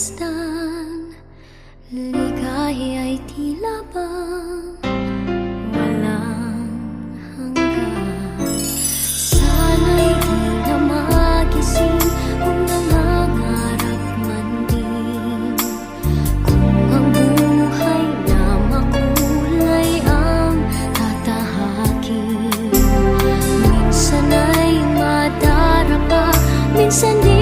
masdan, ligaya ay tila bang walang hanggan. Sana'y di na magising kung nangangarap man din, kung ang buhay na makulay ang tatahakin. Minsan ay madarapa, minsan di